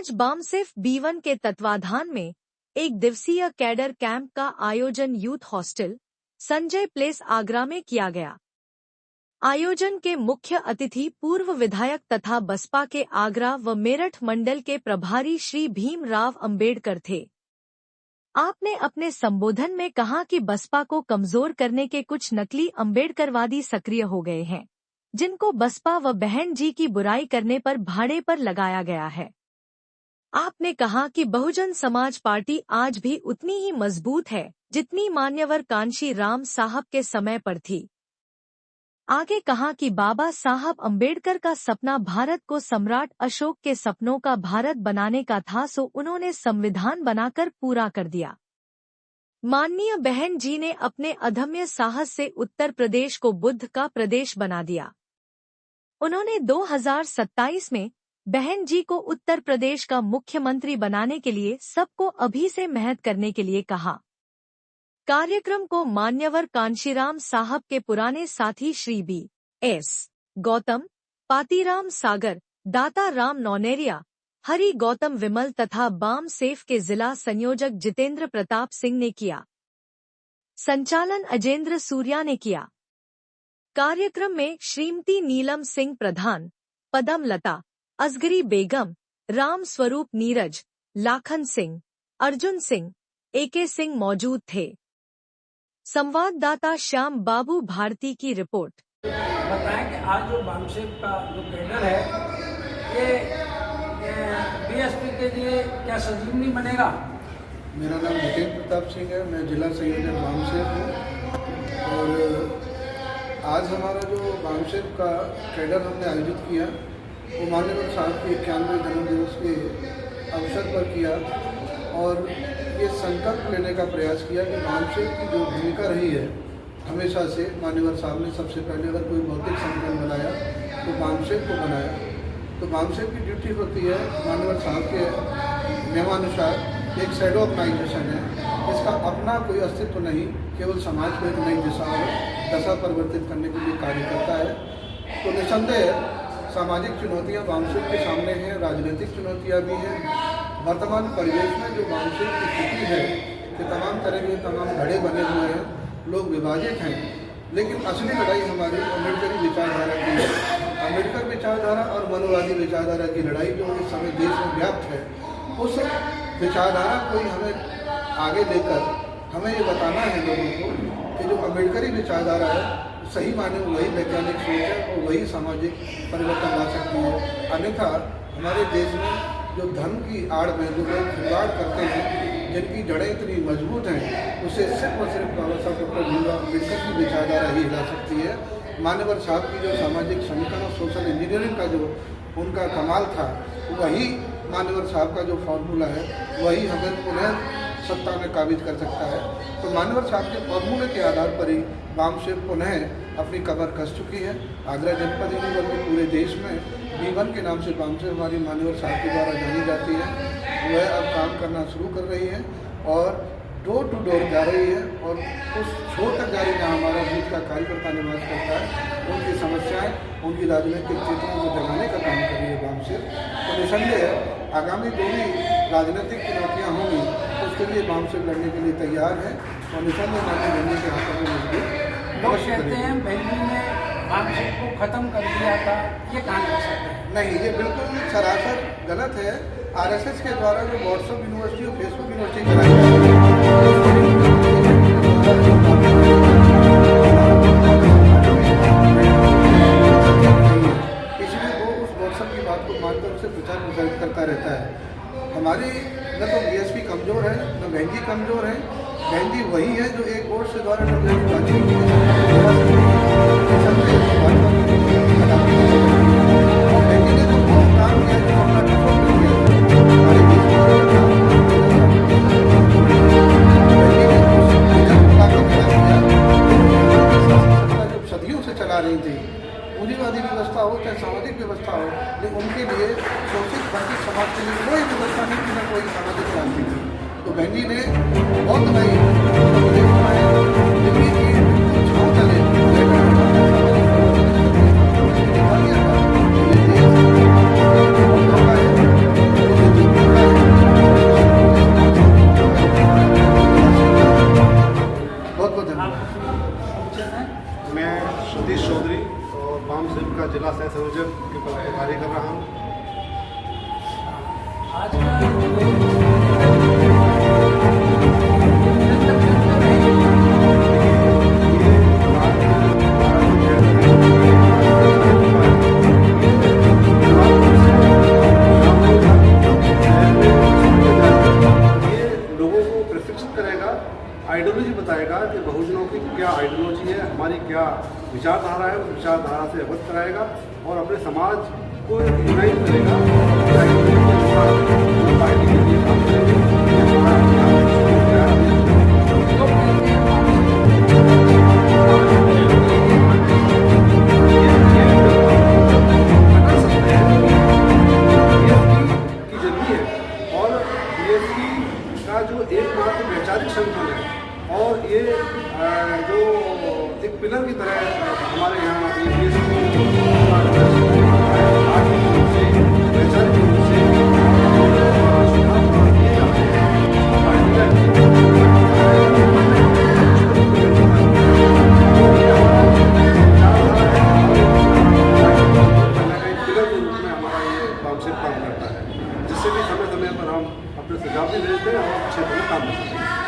आज बामसेफ B1 के तत्वाधान में एक दिवसीय कैडर कैंप का आयोजन youth hostel Sanjay place Agra में किया गया। आयोजन के मुख्य अतिथि पूर्व विधायक तथा बसपा के आगरा व मेरठ मंडल के प्रभारी श्री भीमराव अंबेडकर थे। आपने अपने संबोधन में कहा कि बसपा को कमजोर करने के कुछ नकली अंबेडकरवादी सक्रिय हो गए हैं, जिनको बसपा व बहन जी की बुराई करने पर भाड़े पर लगाया गया है। आपने कहा कि बहुजन समाज पार्टी आज भी उतनी ही मजबूत है जितनी मान्यवर कांशी राम साहब के समय पर थी। आगे कहा कि बाबा साहब अंबेडकर का सपना भारत को सम्राट अशोक के सपनों का भारत बनाने का था, सो उन्होंने संविधान बनाकर पूरा कर दिया। माननीय बहन जी ने अपने अदम्य साहस से उत्तर प्रदेश को बुद्ध का प्रदेश बना दिया। उन्होंने 2027 में बहन जी को उत्तर प्रदेश का मुख्यमंत्री बनाने के लिए सबको अभी से मेहनत करने के लिए कहा। कार्यक्रम को मान्यवर कांशीराम साहब के पुराने साथी श्री B.S. गौतम, पातीराम सागर, दाता राम नौनेरिया, हरि गौतम विमल तथा बाम सेफ के जिला संयोजक जितेंद्र प्रताप सिंह ने किया। संचालन अजेंद्र सूर्या ने किया। कार्यक्रम में श्रीमती नीलम सिंह प्रधान, पदम लता, असगरी बेगम, राम स्वरूप नीरज, लाखन सिंह, अर्जुन सिंह, AK सिंह मौजूद थे। संवाददाता श्याम बाबू भारती की रिपोर्ट। बताएं कि आज जो बामसेफ का जो कैडर है ये BSP के लिए क्या संजीवनी बनेगा? मेरा नाम जितेंद्र प्रताप सिंह है, मैं जिला संयोजक बामसेफ हूँ। और आज हमारा जो बामसेफ का कैडर हमने आयोजित किया वो मान्यवर साहब के 91वें जन्मदिवस के अवसर पर किया और ये संकल्प लेने का प्रयास किया कि बामसेफ की जो भूमिका रही है हमेशा से, मान्यवर साहब ने सबसे पहले अगर कोई भौतिक संगठन बनाया तो बामसेफ को बनाया। तो बामसेफ की ड्यूटी होती है मान्यवर साहब के नियमानुसार एक शैडो ऑर्गेनाइजेशन है, इसका अपना कोई अस्तित्व नहीं, केवल समाज को एक नई दशा परिवर्तित करने के लिए कार्य करता है। तो निसंदेह सामाजिक चुनौतियाँ बामसेफ के सामने हैं, राजनीतिक चुनौतियाँ भी हैं। वर्तमान परिवेश में जो बामसेफ की स्थिति है कि तमाम तरह के तमाम धड़े बने हुए हैं, लोग विभाजित हैं, लेकिन असली लड़ाई हमारी अम्बेडकरी विचारधारा की है। अम्बेडकर विचारधारा और मनोवादी विचारधारा की लड़ाई जो इस समय देश में व्याप्त है, उस विचारधारा को ही हमें आगे लेकर हमें ये बताना है लोगों को कि जो अम्बेडकरी विचारधारा है सही माने वही वैज्ञानिक सोच है और वही सामाजिक परिवर्तन ला सकती है। अन्यथा हमारे देश में जो धर्म की आड़ में जो लोग खिलवाड़ करते हैं, जिनकी जड़ें इतनी मजबूत हैं, उसे सिर्फ और सिर्फ बाबा साहब डॉक्टर भीमराव अम्बेडकर की विचारधारा ही हिला सकती है। मान्यवर साहब की जो सामाजिक समीकरण और सोशल इंजीनियरिंग का जो उनका कमाल था, वही मान्यवर साहब का जो फार्मूला है वही हमें पुनः सत्ता में काबिज कर सकता है। तो मान्यवर साहब के फार्मूले के आधार पर ही बामसेफ पुनः अपनी कमर कस चुकी है। आगरा जनपद ही नहीं बल्कि पूरे देश में B1 के नाम से बामसेफ हमारी मान्यवर साहब के द्वारा जानी जाती है। वह अब काम करना शुरू कर रही है और डोर टू डोर जा रही है और उस छोर तक जा रही है जहाँ हमारा बूथ का कार्यकर्ता निवास करता है। उनकी समस्याएं, उनकी राजनीतिक चेतना को जगाने का काम कर रही है बामसेफ। तो निसंदेह आगामी जो भी राजनीतिक चुनौतियाँ होंगी उसके लिए बामसेफ लड़ने के लिए तैयार है और निसंदेह माननीय बहन के हाथों में मजबूत। लोग कहते हैं बहन ने बामसेफ को खत्म कर दिया था, ये कहाँ कर सकते हैं? नहीं, ये बिल्कुल सरासर गलत है। RSS के द्वारा जो व्हाट्सएप यूनिवर्सिटी और फेसबुक यूनिवर्सिटी चलाई जाती है, इसलिए वो उस व्हाट्सएप की बात को मानकर उसे प्रचार प्रसारित करता रहता है। हमारी न तो BSP कमज़ोर है, न बहन जी कमज़ोर है। बहन जी वही है जो एक वोट से द्वारा सदियों से चला रही थी, पूंजीवादी व्यवस्था हो चाहे सामाजिक व्यवस्था हो, लेकिन उनके लिए शोषित वंचित समाज के लिए कोई व्यवस्था नहीं थी, न कोई सामाजिक क्रांति थी। तो बहन जी ने बहुत नई का जिला सह संयोजक के पद पर कार्य कर रहा हूँ। आज का जो आइडियोलॉजी बताएगा कि बहुजनों की क्या आइडियोलॉजी है, हमारी क्या विचारधारा है, उस विचारधारा से अवगत कराएगा और अपने समाज को यूनाइट करेगा। पार्टी के लिए काम करेंगे। का जो एकमात्र वैचारिक संगठन है और ये जो एक पिलर की तरह हमारे यहाँ देश को आर्थिक रूप से वैचारिक रूप से पिलर के रूप में हमारा ये बामसेफ काम करता है, जिससे भी समय समय पर हम अपने सुझाव भी भेजते हैं और क्षेत्र में काम करते हैं।